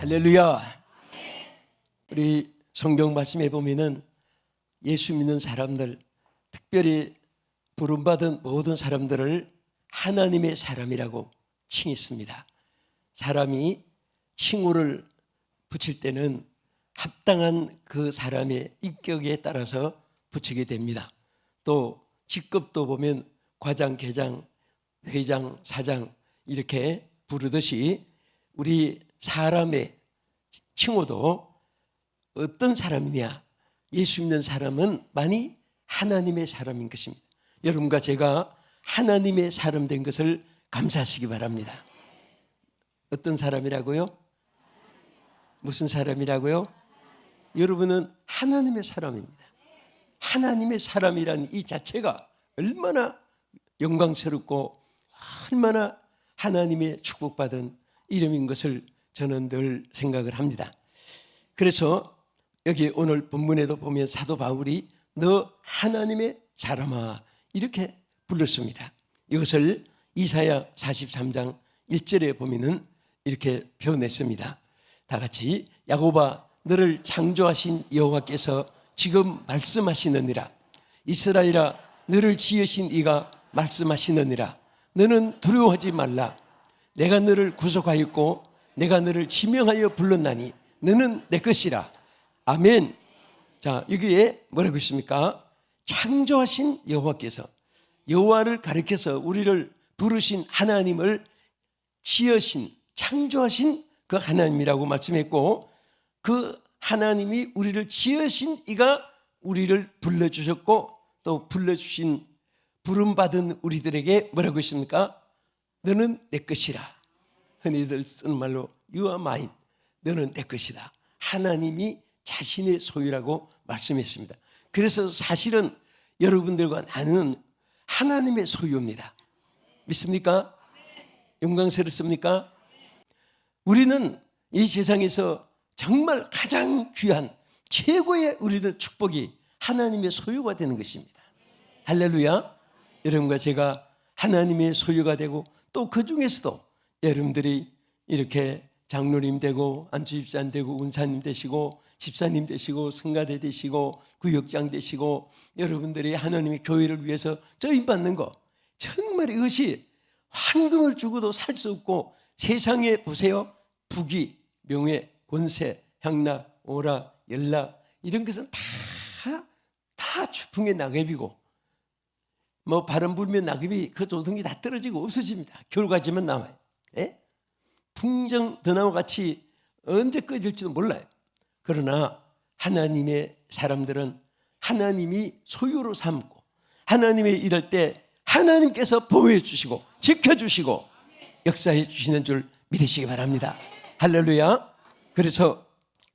할렐루야. 우리 성경 말씀에 보면은 예수 믿는 사람들, 특별히 부름받은 모든 사람들을 하나님의 사람이라고 칭했습니다. 사람이 칭호를 붙일 때는 합당한 그 사람의 인격에 따라서 붙이게 됩니다. 또 직급도 보면 과장, 계장, 회장, 사장 이렇게 부르듯이 우리 사람의 칭호도 어떤 사람이냐, 예수 믿는 사람은 많이 하나님의 사람인 것입니다. 여러분과 제가 하나님의 사람 된 것을 감사하시기 바랍니다. 어떤 사람이라고요? 무슨 사람이라고요? 여러분은 하나님의 사람입니다. 하나님의 사람이라는 이 자체가 얼마나 영광스럽고 얼마나 하나님의 축복받은 이름인 것을 저는 늘 생각을 합니다. 그래서 여기 오늘 본문에도 보면 사도 바울이 너 하나님의 사람아 이렇게 불렀습니다. 이것을 이사야 43장 1절에 보면은 이렇게 표현했습니다. 다 같이 야곱아 너를 창조하신 여호와께서 지금 말씀하시느니라. 이스라엘아 너를 지으신 이가 말씀하시느니라. 너는 두려워하지 말라. 내가 너를 구속하였고 내가 너를 지명하여 불렀나니 너는 내 것이라. 아멘. 자, 여기에 뭐라고 있습니까? 창조하신 여호와께서, 여호와를 가리켜서 우리를 부르신 하나님을 지으신, 창조하신 그 하나님이라고 말씀했고, 그 하나님이 우리를 지으신 이가 우리를 불러주셨고 또 불러주신 부름받은 우리들에게 뭐라고 했습니까? 너는 내 것이라. 흔히들 쓰는 말로 You are mine. 너는 내 것이다. 하나님이 자신의 소유라고 말씀했습니다. 그래서 사실은 여러분들과 나는 하나님의 소유입니다. 믿습니까? 영광스럽습니까? 우리는 이 세상에서 정말 가장 귀한 최고의 우리들 축복이 하나님의 소유가 되는 것입니다. 할렐루야. 여러분과 제가 하나님의 소유가 되고 또 그 중에서도 여러분들이 이렇게 장로님 되고 안수집사님 되고 은사님 되시고 집사님 되시고 성가대 되시고 구역장 되시고 여러분들이 하나님의 교회를 위해서 저임받는 거, 정말 이것이 황금을 주고도 살 수 없고, 세상에 보세요. 부귀, 명예, 권세, 향락, 오락, 연락 이런 것은 다 추풍의 낙엽이고, 뭐 바람 불면 낙엽이 그 조등이 다 떨어지고 없어집니다. 겨울까지만 남아요. 예? 풍정 드나와 같이 언제 꺼질지도 몰라요. 그러나 하나님의 사람들은 하나님이 소유로 삼고 하나님의 일할 때 하나님께서 보호해 주시고 지켜주시고 역사해 주시는 줄 믿으시기 바랍니다. 할렐루야. 그래서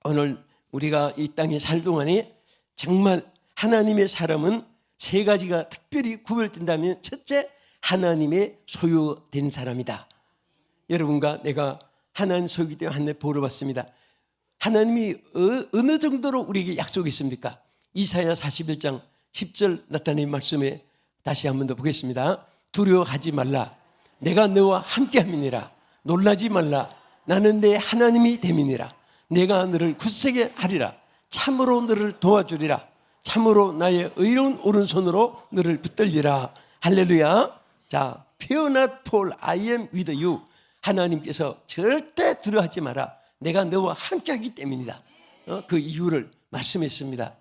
오늘 우리가 이 땅에 살 동안에 정말 하나님의 사람은 세 가지가 특별히 구별된다면, 첫째, 하나님의 소유된 사람이다. 여러분과 내가 하나님 소유이기 때문에 하나님 보호를 받습니다. 하나님이 어느 정도로 우리에게 약속했습니까? 이사야 41장 10절 나타낸 말씀에 다시 한 번 더 보겠습니다. 두려워하지 말라. 내가 너와 함께함이니라. 놀라지 말라. 나는 내 하나님이 됨이니라. 내가 너를 굳세게 하리라. 참으로 너를 도와주리라. 참으로 나의 의로운 오른손으로 너를 붙들리라. 할렐루야. 자, Fear not, for I am with you. 하나님께서 절대 두려워하지 마라. 내가 너와 함께하기 때문이다. 그 이유를 말씀했습니다.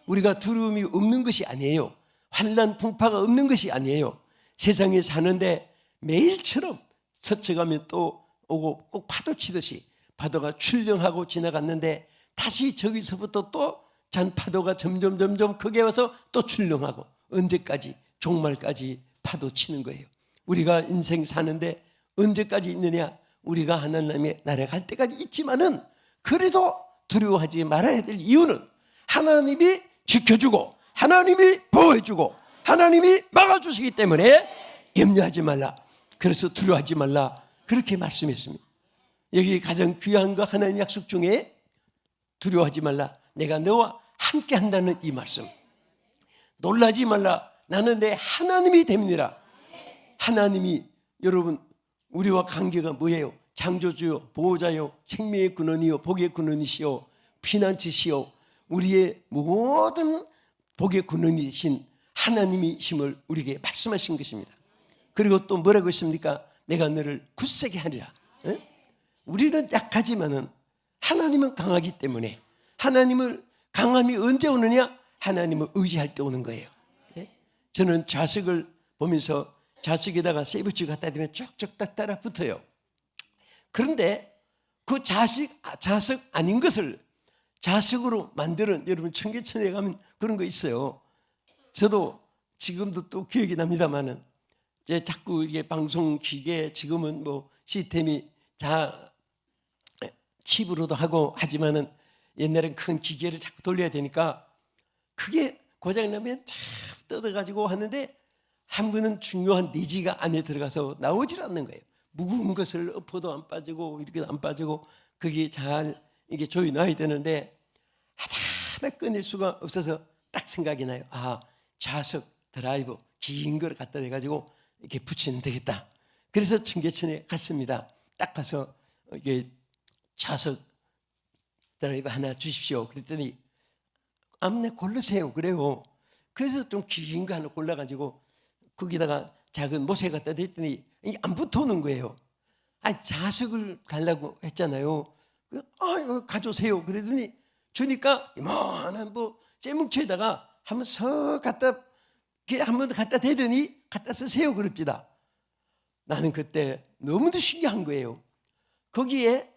우리가 두려움이 없는 것이 아니에요. 환난 풍파가 없는 것이 아니에요. 세상에 사는데 매일처럼 스쳐가면 또 오고 꼭 파도 치듯이 파도가 출렁하고 지나갔는데 다시 저기서부터 또 잔파도가 점점 크게 와서 또 출렁하고 언제까지, 종말까지 파도 치는 거예요. 우리가 인생 사는데 언제까지 있느냐? 우리가 하나님의 나라에 갈 때까지 있지만은 그래도 두려워하지 말아야 될 이유는 하나님이 지켜주고 하나님이 보호해주고 하나님이 막아주시기 때문에 염려하지 말라. 그래서 두려워하지 말라. 그렇게 말씀했습니다. 여기 가장 귀한 거 하나님 약속 중에 두려워하지 말라. 내가 너와 함께 한다는 이 말씀. 놀라지 말라. 나는 내 하나님이 됨이니라. 하나님이, 여러분, 우리와 관계가 뭐예요? 창조주요, 보호자요, 생명의 근원이요, 복의 근원이시요, 피난처시요, 우리의 모든 복의 근원이신 하나님이심을 우리에게 말씀하신 것입니다. 그리고 또 뭐라고 했습니까? 내가 너를 굳세게 하리라. 에? 우리는 약하지만은 하나님은 강하기 때문에, 하나님을 강함이 언제 오느냐? 하나님을 의지할 때 오는 거예요. 예? 저는 자석을 보면서 자석에다가 세부치 갖다 대면 쭉쭉 따라 붙어요. 그런데 그 자석 아닌 것을 자석으로 만드는, 여러분 청계천에 가면 그런 거 있어요. 저도 지금도 또 기억이 납니다만은 이제 자꾸 이게 방송 기계, 지금은 뭐 시스템이 칩으로도 하고 하지만은 옛날엔 큰 기계를 자꾸 돌려야 되니까 그게 고장나면 참 뜯어가지고 하는데 한 번은 중요한 니지가 안에 들어가서 나오질 않는 거예요. 무거운 것을 엎어도 안 빠지고 이렇게 안 빠지고 그게 잘 이게 조이 놔야 되는데 하나 꺼낼 수가 없어서 딱 생각이 나요. 아, 좌석 드라이브 긴 걸 갖다 대가지고 이렇게 붙이면 되겠다. 그래서 청계천에 갔습니다. 딱 가서 이게 좌석 드라이브 하나 주십시오. 그랬더니 아무나 고르세요. 그래요. 그래서 좀 긴 거 하나 골라가지고 거기다가 작은 모세 갖다 댔더니 안 붙어오는 거예요. 아니, 좌석을 달라고 했잖아요. 가져오세요. 그러더니 주니까 이만한 뭐 쇠뭉치에다가 한번 서 갖다 한번 갖다 대더니 갖다 쓰세요. 그럽니다. 나는 그때 너무도 신기한 거예요. 거기에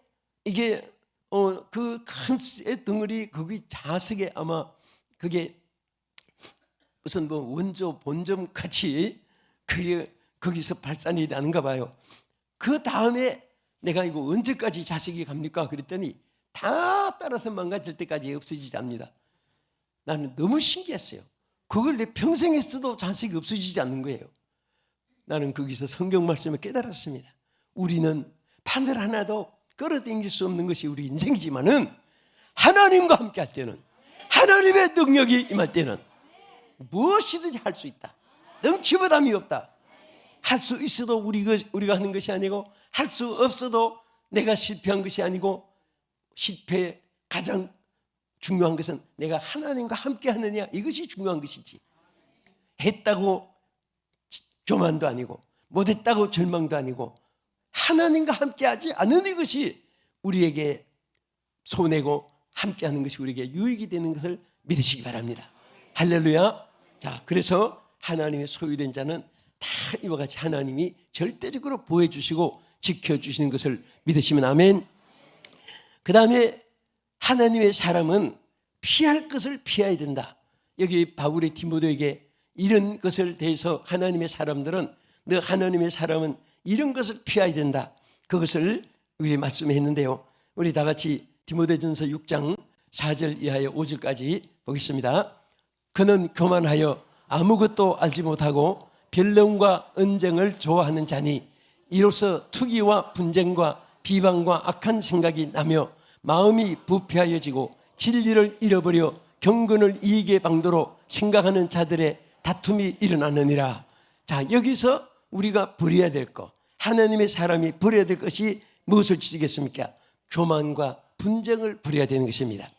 이게 그 큰 덩어리 거기 자석에 아마 그게 무슨 뭐 원조 본점 같이 그게 거기서 발산이 나는가 봐요. 그 다음에 내가 이거 언제까지 자석이 갑니까? 그랬더니 다 따라서 망가질 때까지 없어지지 않습니다. 나는 너무 신기했어요. 그걸 내 평생 했어도 자석이 없어지지 않는 거예요. 나는 거기서 성경 말씀을 깨달았습니다. 우리는 바늘 하나도 끌어당길 수 없는 것이 우리 인생이지만은 하나님과 함께 할 때는, 하나님의 능력이 임할 때는 무엇이든지 할 수 있다. 능치보담이 없다. 할 수 있어도 우리가 하는 것이 아니고, 할 수 없어도 내가 실패한 것이 아니고, 실패 가장 중요한 것은 내가 하나님과 함께 하느냐, 이것이 중요한 것이지. 했다고 교만도 아니고 못했다고 절망도 아니고, 하나님과 함께하지 않는 이것이 우리에게 손해고 함께하는 것이 우리에게 유익이 되는 것을 믿으시기 바랍니다. 할렐루야. 자, 그래서 하나님의 소유된 자는 다 이와 같이 하나님이 절대적으로 보호해주시고 지켜주시는 것을 믿으시면 아멘. 그 다음에 하나님의 사람은 피할 것을 피해야 된다. 여기 바울이 디모데에게 이런 것을 대해서 하나님의 사람들은, 너 하나님의 사람은 이런 것을 피해야 된다. 그것을 우리 말씀했는데요. 우리 다 같이 디모데전서 6장 4절 이하의 5절까지 보겠습니다. 그는 교만하여 아무것도 알지 못하고 변론과 언쟁을 좋아하는 자니 이로써 투기와 분쟁과 비방과 악한 생각이 나며 마음이 부패하여지고 진리를 잃어버려 경건을 이익의 방도로 생각하는 자들의 다툼이 일어나느니라. 자, 여기서 우리가 버려야 될 것, 하나님의 사람이 버려야 될 것이 무엇을 지시겠습니까? 교만과 분쟁을 버려야 되는 것입니다.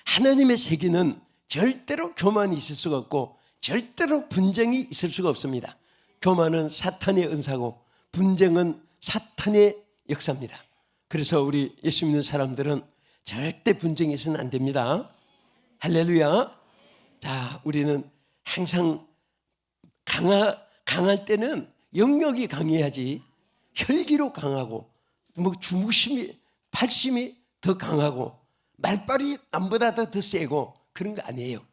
하나님의 세계는 절대로 교만이 있을 수가 없고 절대로 분쟁이 있을 수가 없습니다. 교만은 사탄의 은사고 분쟁은 사탄의 역사입니다. 그래서 우리 예수 믿는 사람들은 절대 분쟁이 있으면 안 됩니다. 할렐루야. 자, 우리는 항상 강할 때는 영역이 강해야지, 혈기로 강하고 뭐 주무심이 팔심이 더 강하고 말빨이 남보다 더 세고 그런 거 아니에요.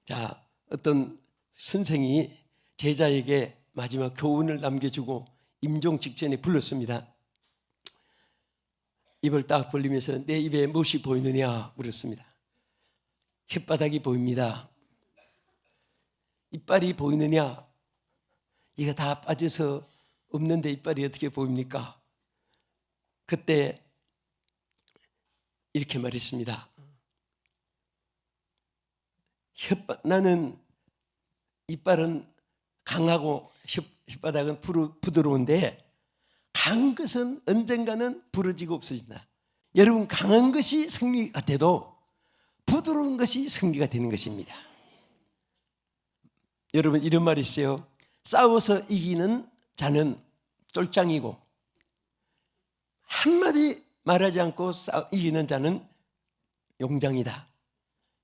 자, 어떤 선생이 제자에게 마지막 교훈을 남겨주고 임종 직전에 불렀습니다. 입을 딱 벌리면서 내 입에 무엇이 보이느냐 물었습니다. 혓바닥이 보입니다. 이빨이 보이느냐? 이가 다 빠져서 없는데 이빨이 어떻게 보입니까? 그때 이렇게 말했습니다. 나는 이빨은 강하고 혓바닥은 부드러운데 강한 것은 언젠가는 부러지고 없어진다. 여러분, 강한 것이 승리가 돼도 부드러운 것이 승리가 되는 것입니다. 여러분, 이런 말이 있어요. 싸워서 이기는 자는 쫄장이고 한마디 말하지 않고 이기는 자는 용장이다.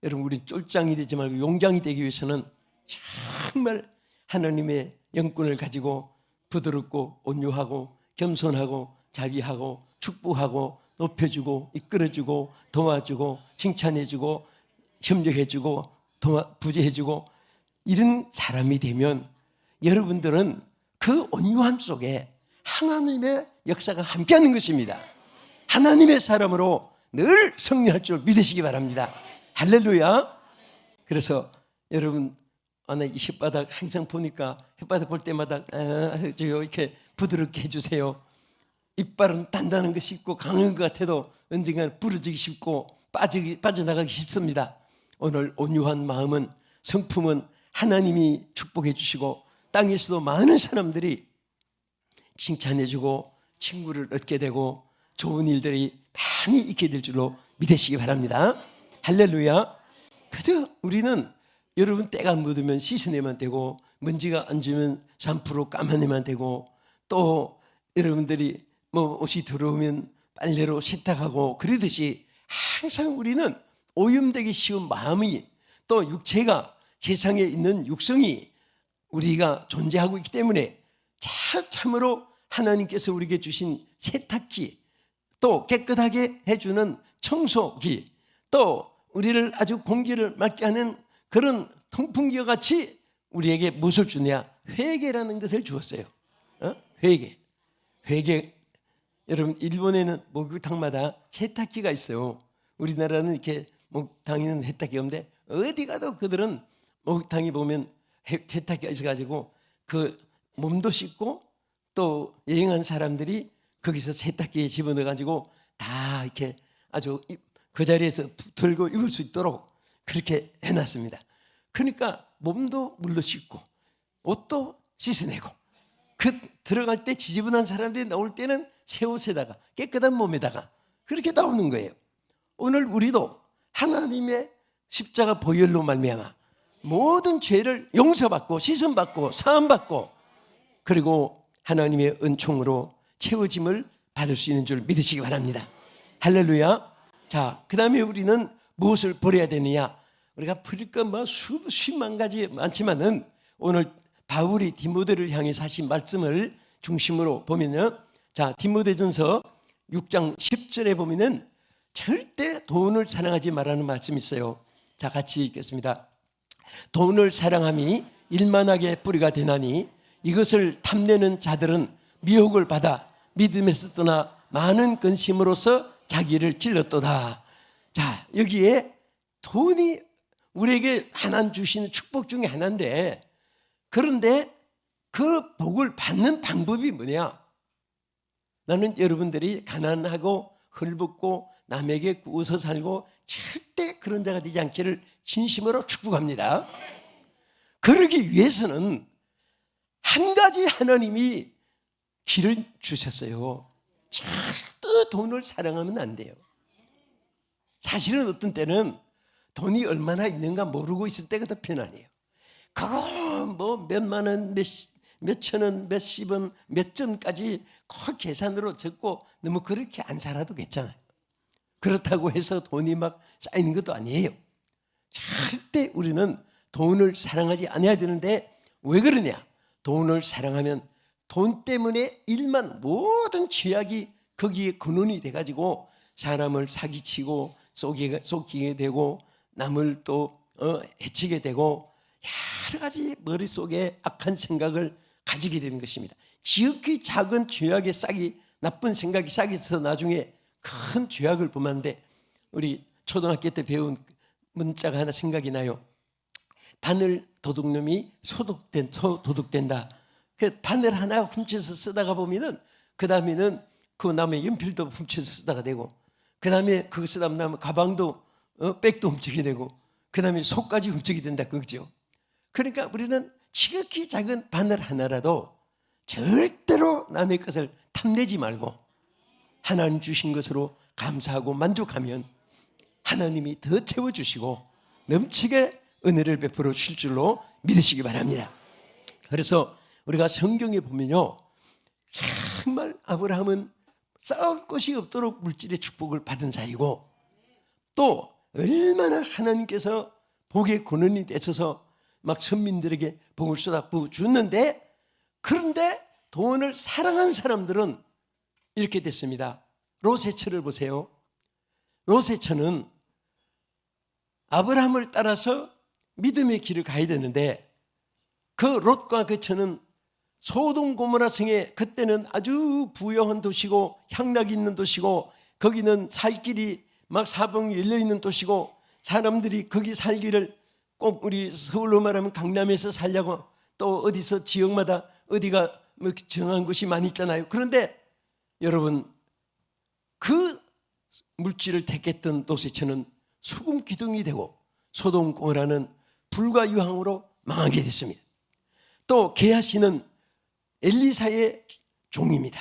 여러분, 우리 쫄장이 되지 말고 용장이 되기 위해서는 정말 하나님의 영권을 가지고 부드럽고 온유하고 겸손하고 자비하고 축복하고 높여주고 이끌어주고 도와주고 칭찬해주고 협력해주고 부재해주고 이런 사람이 되면 여러분들은 그 온유함 속에 하나님의 역사가 함께하는 것입니다. 하나님의 사람으로 늘 승리할 줄 믿으시기 바랍니다. 할렐루야. 그래서 여러분, 이 혓바닥 항상 보니까 혓바닥 볼 때마다 이렇게 부드럽게 해주세요. 이빨은 단단한 것이 있고 강한 것 같아도 언젠가는 부러지기 쉽고 빠져나가기 쉽습니다. 오늘 온유한 마음은, 성품은 하나님이 축복해 주시고 땅에서도 많은 사람들이 칭찬해주고 친구를 얻게 되고 좋은 일들이 많이 있게 될 줄로 믿으시기 바랍니다. 할렐루야. 그저 우리는 여러분 때가 묻으면 씻어내면 되고 먼지가 앉으면 3% 감아내면 되고 또 여러분들이 옷이 들어오면 빨래로 세탁하고 그러듯이 항상 우리는 오염되기 쉬운 마음이 또 육체가 세상에 있는 육성이 우리가 존재하고 있기 때문에 참으로 하나님께서 우리에게 주신 세탁기 또 깨끗하게 해주는 청소기 또 우리를 아주 공기를 맑게 하는 그런 통풍기와 같이 우리에게 무엇을 주냐? 회개라는 것을 주었어요. 회개. 여러분, 일본에는 목욕탕마다 세탁기가 있어요. 우리나라는 이렇게 목욕탕에는 세탁기가 없는데 어디 가도 그들은 목욕탕에 보면 세탁기가 있어가지고 그 몸도 씻고 또 여행한 사람들이 거기서 세탁기에 집어넣어가지고 다 이렇게 아주 그 자리에서 들고 입을 수 있도록 그렇게 해놨습니다. 그러니까 몸도 물로 씻고 옷도 씻어내고 들어갈 때 지저분한 사람들이 나올 때는 새 옷에다가 깨끗한 몸에다가 그렇게 나오는 거예요. 오늘 우리도 하나님의 십자가 보혈로 말미암아 모든 죄를 용서받고 씻음받고 사함받고 그리고 하나님의 은총으로 채워짐을 받을 수 있는 줄 믿으시기 바랍니다. 할렐루야. 자, 그 다음에 우리는 무엇을 버려야 되느냐? 우리가 버릴 건 수십만 가지 많지만은 오늘 바울이 디모데를 향해서 하신 말씀을 중심으로 보면요. 자, 디모데전서 6장 10절에 보면은 절대 돈을 사랑하지 말라는 말씀이 있어요. 자, 같이 읽겠습니다. 돈을 사랑함이 일만하게 뿌리가 되나니 이것을 탐내는 자들은 미혹을 받아 믿음에서 떠나 많은 근심으로서 자기를 찔렀도다. 자, 여기에 돈이 우리에게 하나님 주시는 축복 중에 하나인데 그런데 그 복을 받는 방법이 뭐냐? 나는 여러분들이 가난하고 헐벗고 남에게 구워서 살고 절대 그런 자가 되지 않기를 진심으로 축복합니다. 그러기 위해서는 한 가지 하나님이 길을 주셨어요. 절대 돈을 사랑하면 안 돼요. 사실은 어떤 때는 돈이 얼마나 있는가 모르고 있을 때가 더 편안해요. 그거 몇만 원, 몇천 원, 몇십 원, 몇 전까지 그 계산으로 적고 너무 그렇게 안 살아도 괜찮아요. 그렇다고 해서 돈이 막 쌓이는 것도 아니에요. 절대 우리는 돈을 사랑하지 않아야 되는데 왜 그러냐? 돈을 사랑하면 돈 때문에 일만 모든 죄악이 거기에 근원이 돼가지고 사람을 사기치고 속이게 되고 남을 또 해치게 되고 여러 가지 머릿속에 악한 생각을 가지게 되는 것입니다. 지극히 작은 죄악의 싹이 나쁜 생각이 싹이 있어서 나중에 큰 죄악을 범하는데 우리 초등학교 때 배운 문자가 하나 생각이 나요. 바늘 도둑놈이 도둑된다. 그 바늘 하나 훔쳐서 쓰다가 보면은 그 다음에는 그 남의 연필도 훔쳐서 쓰다가 되고 그 다음에 그거 쓰다 보면 가방도 백도 훔치게 되고 그 다음에 속까지 훔치게 된다 그거죠. 그러니까 우리는 지극히 작은 바늘 하나라도 절대로 남의 것을 탐내지 말고 하나님 주신 것으로 감사하고 만족하면 하나님이 더 채워주시고 넘치게 은혜를 베풀어 주실 줄로 믿으시기 바랍니다. 그래서 우리가 성경에 보면요, 정말 아브라함은 싸울 것이 없도록 물질의 축복을 받은 자이고, 또 얼마나 하나님께서 복의 근원이 되셔서 막 선민들에게 복을 쏟아부어 줬는데, 그런데 돈을 사랑한 사람들은 이렇게 됐습니다. 롯의 처를 보세요. 롯의 처는 아브라함을 따라서 믿음의 길을 가야 되는데, 그 롯과 그 처는 소돔 고모라 성에, 그때는 아주 부유한 도시고 향락이 있는 도시고 거기는 살 길이 막 사방이 열려 있는 도시고 사람들이 거기 살기를 꼭 우리 서울로 말하면 강남에서 살려고 또 어디서 지역마다 어디가 뭐 정한 곳이 많이 있잖아요. 그런데 여러분, 그 물질을 택했던 롯의 처는 소금 기둥이 되고 소돔 고모라는 불과 유황으로 망하게 됐습니다. 또 게하시는 엘리사의 종입니다.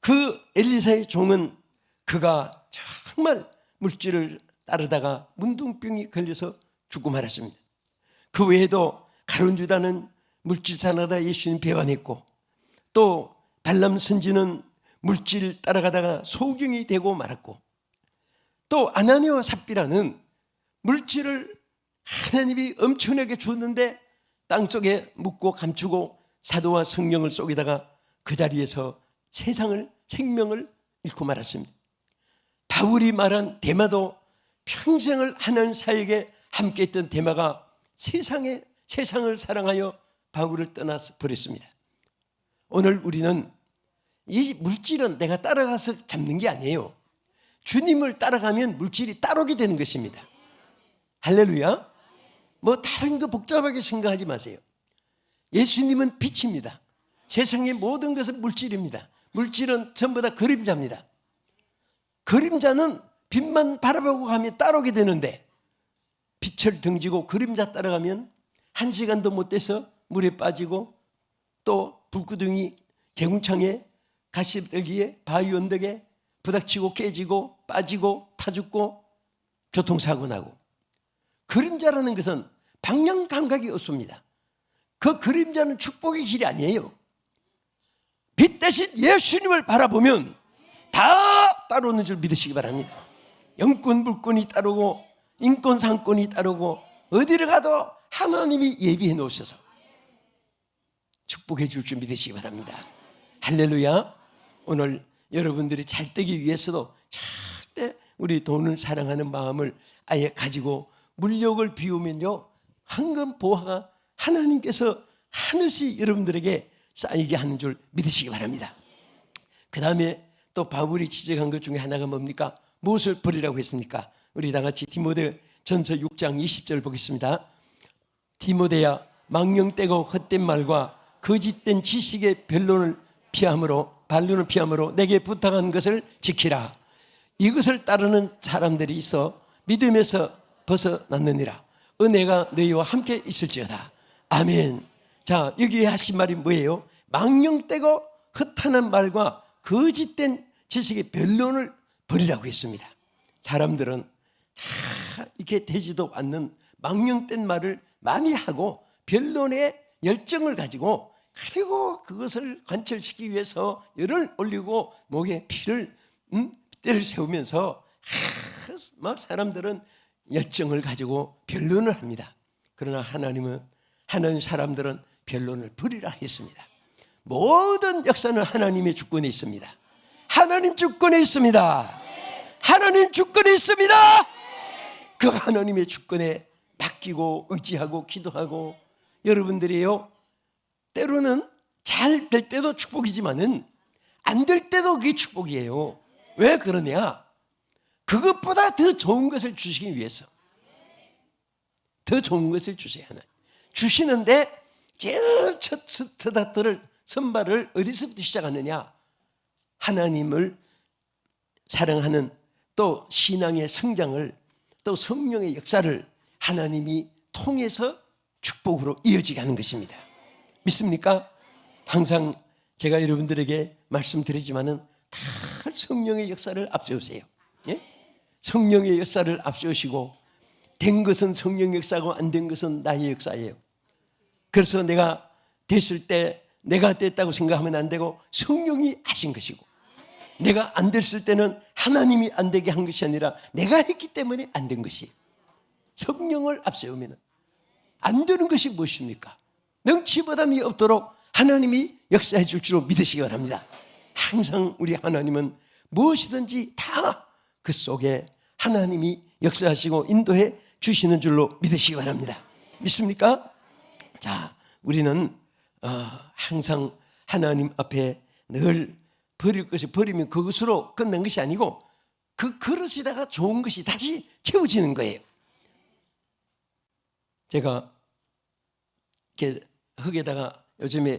그 엘리사의 종은 그가 정말 물질을 따르다가 문둥병이 걸려서 죽고 말았습니다. 그 외에도 가룟 유다는 물질 사나다 예수님 배반했고, 또 발람 선지는 물질 따라가다가 소경이 되고 말았고, 또 아나니아와 삽비라는 물질을 하나님이 엄청나게 주었는데 땅속에 묻고 감추고 사도와 성령을 속에다가 그 자리에서 생명을 잃고 말았습니다. 바울이 말한 데마도 평생을 하나님 사역에 함께했던 데마가 세상을 사랑하여 바울을 떠나서 버렸습니다. 오늘 우리는 이 물질은 내가 따라가서 잡는 게 아니에요. 주님을 따라가면 물질이 따르게 되는 것입니다. 할렐루야. 뭐 다른 거 복잡하게 생각하지 마세요. 예수님은 빛입니다. 세상의 모든 것은 물질입니다. 물질은 전부 다 그림자입니다. 그림자는 빛만 바라보고 가면 따르게 되는데, 빛을 등지고 그림자 따라가면 1시간도 못 돼서 물에 빠지고, 또 불구덩이 개궁창에 가시떨기에 바위 언덕에 부닥치고 깨지고 빠지고 타 죽고 교통사고 나고. 그림자라는 것은 방향 감각이 없습니다. 그 그림자는 축복의 길이 아니에요. 빛 대신 예수님을 바라보면 다 따르는 줄 믿으시기 바랍니다. 영권 불권이 따르고 인권 상권이 따르고 어디를 가도 하나님이 예비해 놓으셔서 축복해 줄 줄 믿으시기 바랍니다. 할렐루야. 오늘 여러분들이 잘 되기 위해서도 절대 우리 돈을 사랑하는 마음을 아예 가지고 물욕을 비우면요, 황금 보화가 하나님께서 하늘씩 여러분들에게 쌓이게 하는 줄 믿으시기 바랍니다. 그 다음에 또 바울이 지적한 것 중에 하나가 뭡니까? 무엇을 버리라고 했습니까? 우리 다 같이 디모데 전서 6장 20절 보겠습니다. 디모데야, 망령되고 헛된 말과 거짓된 지식의 반론을 피함으로 내게 부탁한 것을 지키라. 이것을 따르는 사람들이 있어 믿음에서 벗어났느니라. 은혜가 너희와 함께 있을지어다. 아멘. 자, 여기 하신 말이 뭐예요? 망령되고 허탄한 말과 거짓된 지식의 변론을 버리라고 했습니다. 사람들은 다 이렇게 되지도 않는 망령된 말을 많이 하고 변론에 열정을 가지고, 그리고 그것을 관철시키기 위해서 열을 올리고 목에 떼를 세우면서 막 사람들은 열정을 가지고 변론을 합니다. 그러나 하나님 사람들은 변론을 버리라 했습니다. 모든 역사는 하나님의 주권에 있습니다. 하나님 주권에 있습니다. 하나님 주권에 있습니다. 그 하나님의 주권에 맡기고 의지하고 기도하고, 여러분들이요, 때로는 잘 될 때도 축복이지만은 안 될 때도 그게 축복이에요. 왜 그러냐? 그것보다 더 좋은 것을 주시기 위해서, 더 좋은 것을 주셔야 하나. 주시는데 제일 첫 스타트를 선발을 어디서부터 시작하느냐? 하나님을 사랑하는, 또 신앙의 성장을, 또 성령의 역사를 하나님이 통해서 축복으로 이어지게 하는 것입니다. 믿습니까? 항상 제가 여러분들에게 말씀드리지만은 다 성령의 역사를 앞세우세요. 예? 성령의 역사를 앞세우시고, 된 것은 성령의 역사고 안 된 것은 나의 역사예요. 그래서 내가 됐을 때 내가 됐다고 생각하면 안 되고 성령이 하신 것이고, 내가 안 됐을 때는 하나님이 안 되게 한 것이 아니라 내가 했기 때문에 안 된 것이. 성령을 앞세우면 안 되는 것이 무엇입니까? 능치보담이 없도록 하나님이 역사해 줄 줄로 믿으시기 바랍니다. 항상 우리 하나님은 무엇이든지 다 그 속에 하나님이 역사하시고 인도해 주시는 줄로 믿으시기 바랍니다. 믿습니까? 자, 우리는 항상 하나님 앞에 늘 버릴 것이 버리면 그것으로 끝난 것이 아니고 그 그릇에다가 좋은 것이 다시 채워지는 거예요. 제가 이렇게 흙에다가 요즘에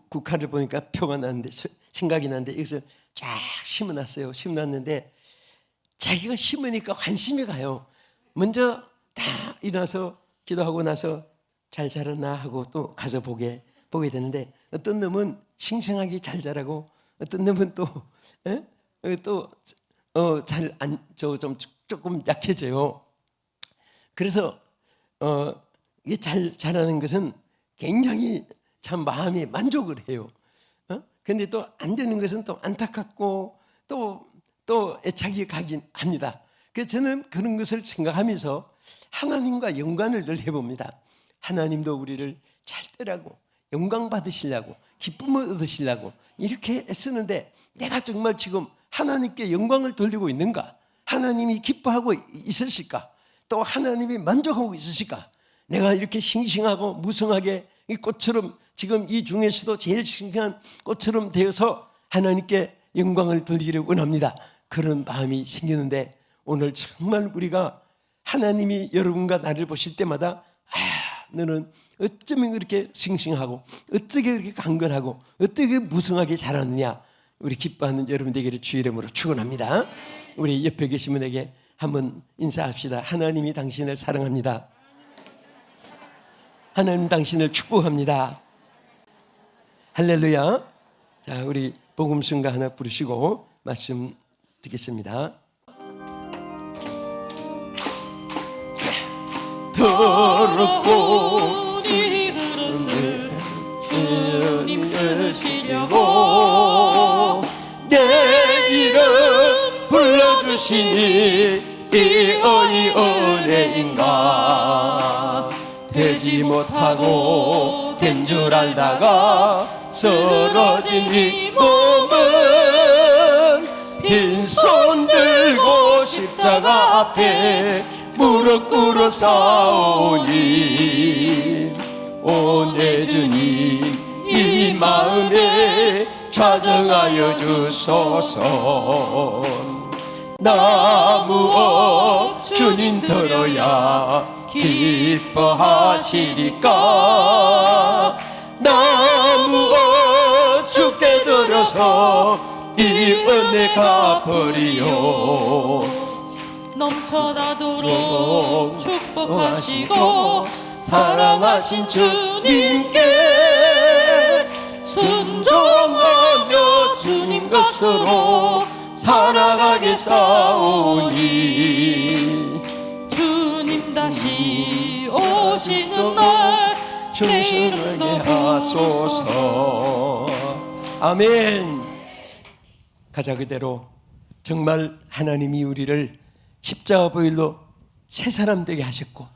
국화를 보니까 표가 나는데 생각이 나는데 여기서 쫙 심어놨어요. 심어놨는데 자기가 심으니까 관심이 가요. 먼저 다 일어나서 기도하고 나서 잘 자랐나 하고 또 가서 보게 되는데, 어떤 놈은 싱싱하게 잘 자라고 어떤 놈은 좀 조금 약해져요. 그래서 이게 잘 자라는 것은 굉장히 참 마음이 만족을 해요. 그런데 또 안 되는 것은 또 안타깝고 또 애착이 가긴 합니다. 그래서 저는 그런 것을 생각하면서 하나님과 연관을 늘 해봅니다. 하나님도 우리를 잘 되라고, 영광 받으시려고, 기쁨을 얻으시려고 이렇게 애쓰는데, 내가 정말 지금 하나님께 영광을 돌리고 있는가? 하나님이 기뻐하고 있으실까? 또 하나님이 만족하고 있으실까? 내가 이렇게 싱싱하고 무성하게 이 꽃처럼, 지금 이 중에서도 제일 싱싱한 꽃처럼 되어서 하나님께 영광을 돌리기를 원합니다. 그런 마음이 생기는데, 오늘 정말 우리가 하나님이 여러분과 나를 보실 때마다 너는 어쩌면 그렇게 싱싱하고 어떻게 그렇게 강건하고 어떻게 무성하게 자라느냐, 우리 기뻐하는 여러분 되기를 주의 이름으로 축원합니다. 우리 옆에 계신 분에게 한번 인사합시다. 하나님이 당신을 사랑합니다. 하나님 당신을 축복합니다. 할렐루야. 자, 우리 복음성가 하나 부르시고 말씀 듣겠습니다. 더럽고 이 그릇을 주님 쓰시려고 내 이름 불러주시니 이 어이 은혜인가. 되지 못하고 된 줄 알다가 쓰러진 이 몸은 빈손 들고 십자가 앞에 무릎 꿇어 싸우니, 오 내 주님 이 마음에 좌정하여 주소서. 나무어 주님 들어야 기뻐하시리까. 나무어 주께 들어서 이 은혜 갚으리요. 넘쳐나도록 축복하시고 사랑하신 주님께 순종하며 주님 것으로 살아가게 싸우니, 주님 다시 오시는 날 내 이름도 하소서. 아멘. 가자 그대로 정말 하나님이 우리를 십자가 보일로 새 사람 되게 하셨고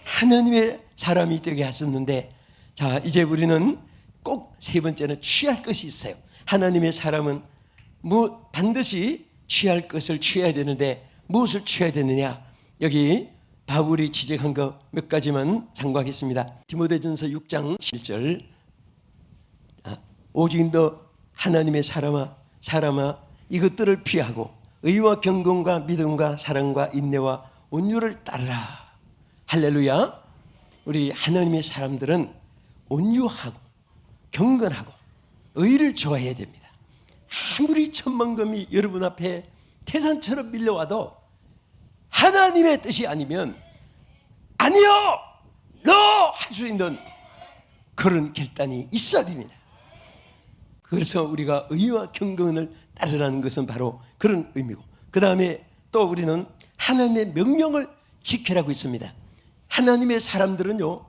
하나님의 사람이 되게 하셨는데, 자, 이제 우리는 꼭 세 번째는 취할 것이 있어요. 하나님의 사람은 반드시 취할 것을 취해야 되는데, 무엇을 취해야 되느냐? 여기 바울이 지적한 거 몇 가지만 참고하겠습니다. 디모데전서 6장 7절. 오직 너 하나님의 사람아 이것들을 피하고 의와 경건과 믿음과 사랑과 인내와 온유를 따르라. 할렐루야. 우리 하나님의 사람들은 온유하고 경건하고 의를 좋아해야 됩니다. 아무리 천만금이 여러분 앞에 태산처럼 밀려와도 하나님의 뜻이 아니면 아니요! 너! 할 수 있는 그런 결단이 있어야 됩니다. 그래서 우리가 의와 경건을 따르라는 것은 바로 그런 의미고, 그 다음에 또 우리는 하나님의 명령을 지키라고 있습니다. 하나님의 사람들은요,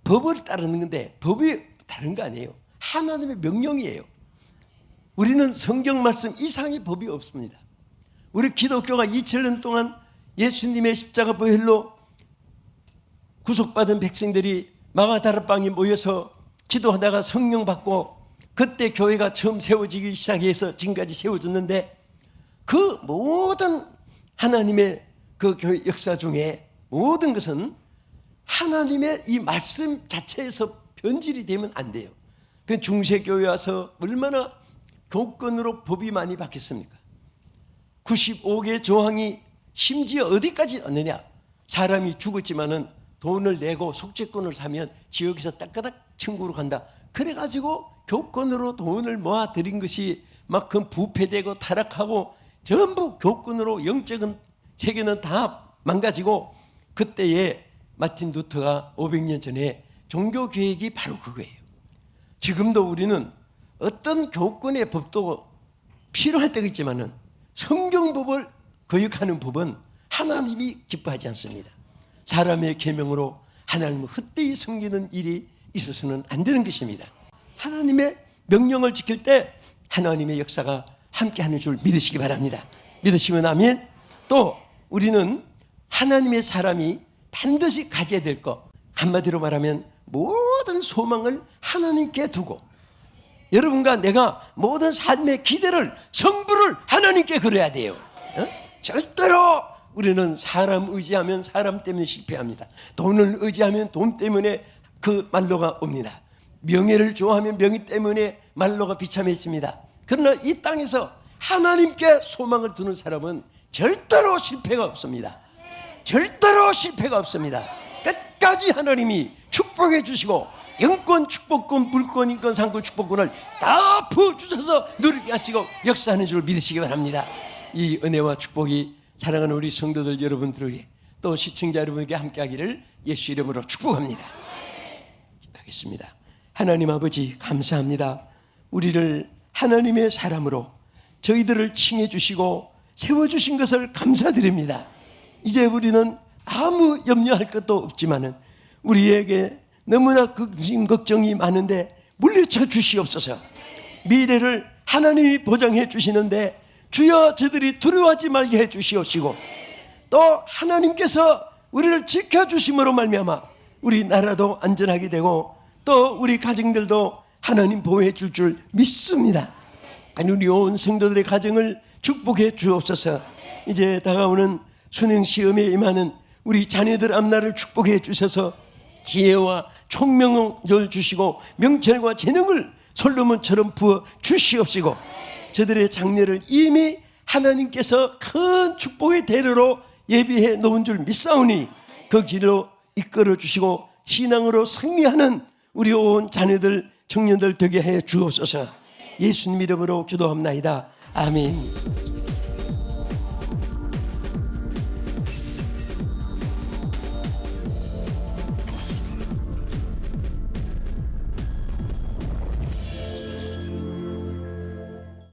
법을 따르는 건데 법이 다른 거 아니에요. 하나님의 명령이에요. 우리는 성경 말씀 이상의 법이 없습니다. 우리 기독교가 2000년 동안 예수님의 십자가 보혈로 구속받은 백성들이 마가다락방에 모여서 기도하다가 성령 받고, 그때 교회가 처음 세워지기 시작해서 지금까지 세워졌는데, 그 모든 하나님의 그 교회 역사 중에 모든 것은 하나님의 이 말씀 자체에서 변질이 되면 안 돼요. 그 중세교회 와서 얼마나 교권으로 법이 많이 바뀌었습니까? 95개 조항이 심지어 어디까지 왔느냐? 사람이 죽었지만은 돈을 내고 속죄권을 사면 지옥에서 따까닥 천국으로 간다. 그래가지고 교권으로 돈을 모아들인 것이 막 그 부패되고 타락하고 전부 교권으로 영적인 세계는 다 망가지고, 그때에 마틴 루터가 500년 전에 종교 개혁이 바로 그거예요. 지금도 우리는 어떤 교권의 법도 필요할 때가 있지만은 성경법을 거역하는 법은 하나님이 기뻐하지 않습니다. 사람의 계명으로 하나님을 헛되이 섬기는 일이 있어서는 안 되는 것입니다. 하나님의 명령을 지킬 때 하나님의 역사가 함께하는 줄 믿으시기 바랍니다. 믿으시면 아멘. 또 우리는 하나님의 사람이 반드시 가져야 될 것, 한마디로 말하면 모든 소망을 하나님께 두고, 여러분과 내가 모든 삶의 기대를, 성부를 하나님께 걸어야 돼요. 절대로 우리는 사람 의지하면 사람 때문에 실패합니다. 돈을 의지하면 돈 때문에 그 말로가 옵니다. 명예를 좋아하면 명예 때문에 말로가 비참해집니다. 그러나 이 땅에서 하나님께 소망을 두는 사람은 절대로 실패가 없습니다. 절대로 실패가 없습니다. 끝까지 하나님이 축복해 주시고, 영권, 축복권, 물권, 인권, 상권, 축복권을 다 부어주셔서 누리게 하시고 역사하는 줄 믿으시기 바랍니다. 이 은혜와 축복이 사랑하는 우리 성도들 여러분들에게, 또 시청자 여러분에게 함께하기를 예수 이름으로 축복합니다. 기도하겠습니다. 하나님 아버지, 감사합니다. 우리를 하나님의 사람으로 저희들을 칭해 주시고 세워주신 것을 감사드립니다. 이제 우리는 아무 염려할 것도 없지만은 우리에게 너무나 걱정이 많은데 물리쳐 주시옵소서. 미래를 하나님이 보장해 주시는데 주여 저들이 두려워하지 말게 해 주시옵시고, 또 하나님께서 우리를 지켜주심으로 말미암아 우리 나라도 안전하게 되고 또 우리 가정들도 하나님 보호해 줄 믿습니다. 아니, 우리 온 성도들의 가정을 축복해 주옵소서. 이제 다가오는 수능 시험에 임하는 우리 자녀들 앞날을 축복해 주셔서 지혜와 총명을 주시고 명철과 재능을 솔로몬처럼 부어 주시옵시고, 저들의 장래를 이미 하나님께서 큰 축복의 대로로 예비해 놓은 줄 믿사오니 그 길로 이끌어 주시고 신앙으로 승리하는 우리 온 자녀들 청년들 되게 해 주옵소서. 예수님 이름으로 기도합나이다. 아멘.